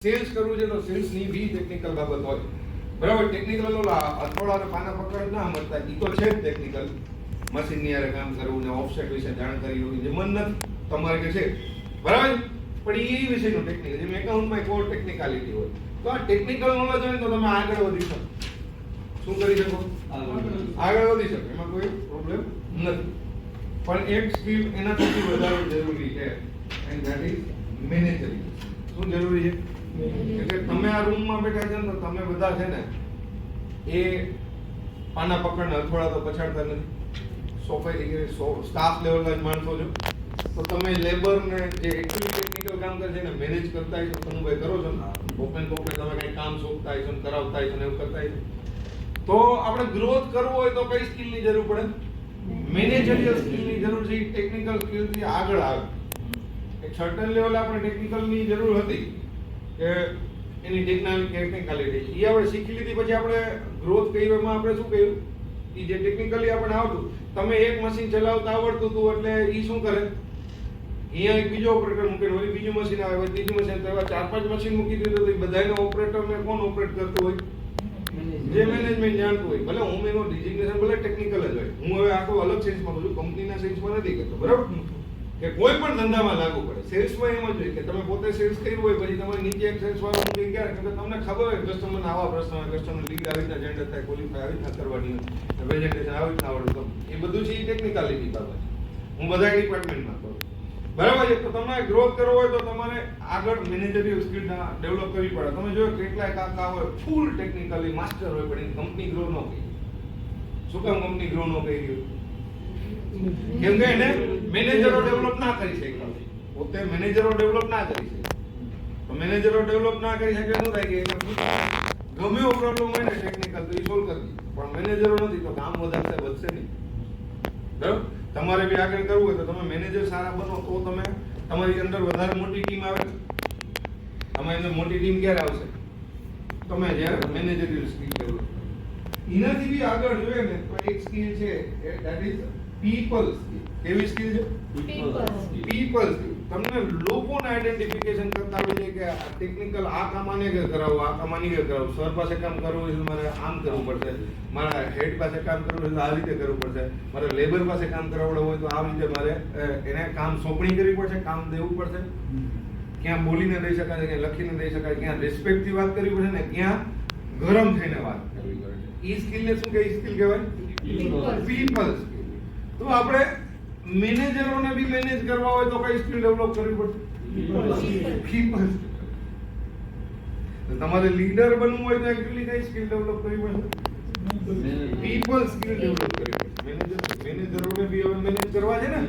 Cells કરવું છે તો સેલ્સ ની બી ટેકનિકલ બાબત હોય, બરાબર. ટેકનિકલ હથોડા અને પાના પકડ ના મળતા એ તો છે જ ટેકનિકલ. મશીન ની હારે કામ કરવું ને ઓફસેટ વિશે જાણકારી હોવી જે મન નથી તમારે કે છે, બરાબર. પણ એ વિશેનું ટેકનિકલ જેમ એકાઉન્ટમાં કોર ટેકનિકાલિટી હોય તો આ ટેકનિકલ નોલેજ હોય તો તમે આગળ વધી શકો. શું કરી શકો? આગળ વધી શકો, એમાં કોઈ પ્રોબ્લેમ નથી. પણ એક સ્કિલ એનાથી વધારે જરૂરી છે એન્ડ ધેટ ઇઝ મેનેજરી. શું જરૂરી છે? એટલે તમે આ રૂમમાં બેઠા છો ને તો તમે બધા છે ને એ પાના પકડને અથોડા તો પછાડતા નથી, સોફ્ટવેર સ્ટાફ લેવલના જ માણસો છો. તો તમે લેબર ને જે એકચ્યુઅલી ટેકનિકલ કામ કરે છે ને મેનેજ કરતા હોય તો તમે કરો છો ને ઓપન તમે કઈ કામ શોધતા હોય છો કરાવતા હોય છો એવું કરતા હોય તો આપણે ગ્રોથ કરવો હોય તો કઈ સ્કિલની જરૂર પડે? મેનેજરિયલ સ્કિલની જરૂર છે. ટેકનિકલ સ્કિલથી આગળ આવે. એક સર્ટન લેવલે આપણે ટેકનિકલની જરૂર હતી કે એની ટેકનિકાલિટી એ આપણે શીખી લીધી. પછી આપણે ગ્રોથ કર્યું એમાં આપણે શું કર્યું એ જે ટેકનિકલી આપણે આવતું. તમે એક મશીન ચલાવતા આવડતું હતું એટલે એ શું કરે અહીંયા એક બીજો ઓપરેટર મૂકીને વળી બીજું મશીન આવે પછી ત્રીજું મશીન તો એવા 4-5 મશીન મૂકી દીધું તો બધાયનો ઓપરેટરને કોણ ઓપરેટ કરતું હોય? જે મેનેજમેન્ટ જાણતું હોય. ભલે હું એનો ડિઝિગ્નેશન ભલે ટેકનિકલ જ હોય, હું હવે આખો અલગ સેન્સમાં બોલું, કંપનીના સેન્સમાં નથી કરતો, બરાબર. કે કોઈ પણ ધંધામાં લાગુ પડે. સેલ્સમાં એમ જ હોય કે તમે પોતે સેલ્સ કર્યું હોય પછી તમારી નીચે એક સેલ્સ વાળો મૂકી ગયા કે તમને ખબર હોય કસ્ટમરને આવા પ્રશ્ન હોય, કસ્ટમર લીડ આવી રીતના જનરેટ થાય, ક્વોલિફાય આવી રીતના કરવાની હોય, પ્રેઝન્ટેશન આવી રીતના આવડતું, એ બધું છે એ ટેકનિકાલિટી બાબત. હું બધા ડિપાર્ટમેન્ટમાં કરું, બરાબર છે. તો તમે ગ્રોથ કરવો હોય તો તમારે આગળ મેનેજરિયલ સ્કિલ ડેવલપ કરવી પડે. તમે જો કેટલાય કાકા હોય ફૂલ ટેકનિકલી માસ્ટર હોય પણ કંપની ગ્રો ન કરી. શું કામ કંપની ગ્રો ન કરી ગયું? કેમ કે એને મેનેજરો ડેવલપ ના કરી શકે. પોતે મેનેજરો ડેવલપ ના કરી શકે. તો મેનેજરો ડેવલપ ના કરી શકે શું થાય કે ગમે એવો પ્રોબ્લેમ હોય ને ટેકનિકલ તો એ સોલ્વ કરી દે. પણ મેનેજરો નથી તો કામ વધશે નહીં, બરાબર. તમારે બી આગળ કરવું હોય તો તમે મેનેજર સારા બનો તો તમે તમારી અંદર વધારે મોટી ટીમ આવે. તમારી અંદર મોટી ટીમ ક્યારે આવશે? તમે જ્યારે મેનેજરિયલ સ્કિલ ડેવલપ. એનાથી બી આગળ જોઈએ ને તો એક સ્કિલ છે ધેટ ઇઝ પીપલ સ્કિલ. કેવી સ્કિલ છે? People skill. તમને લોકોને આઈડેન્ટિફિકેશન કરતા હોય છે કે ટેકનિકલ આ કામ આને કે કરાવો, આ કામ આની કે કરાવો, સર પાસે કામ કરવું હોય તો મારે આમ કરવું પડશે, મારા હેડ પાસે કામ કરવું હોય તો આ રીતે કરવું પડશે, મારે લેબર પાસે કામ કરાવવું હોય તો આ રીતે મારે એને કામ સોંપણી કરવી પડશે, કામ દેવું પડશે. ક્યાં બોલીને દઈ શકાય, ક્યાં લખીને દઈ શકાય, ક્યાં રિસ્પેક્ટથી વાત કરવી પડશે ને ક્યાં ગરમ થઈને વાત કરવી પડે. એ સ્કિલને શું કે સ્કિલ કહેવાય? People skill. તો આપણે મેનેજરોને બી મેનેજ કરવા હોય તો કઈ સ્કિલ ડેવલપ કરવી પડશે? People skill. તમારે લીડર બનવું હોય તો એક્ચ્યુઅલી કઈ સ્કિલ ડેવલપ કરવી પડશે? પીપલ સ્કિલ ડેવલપ કરવી પડશે. મેનેજરોને બી હવે મેનેજ કરવા છે ને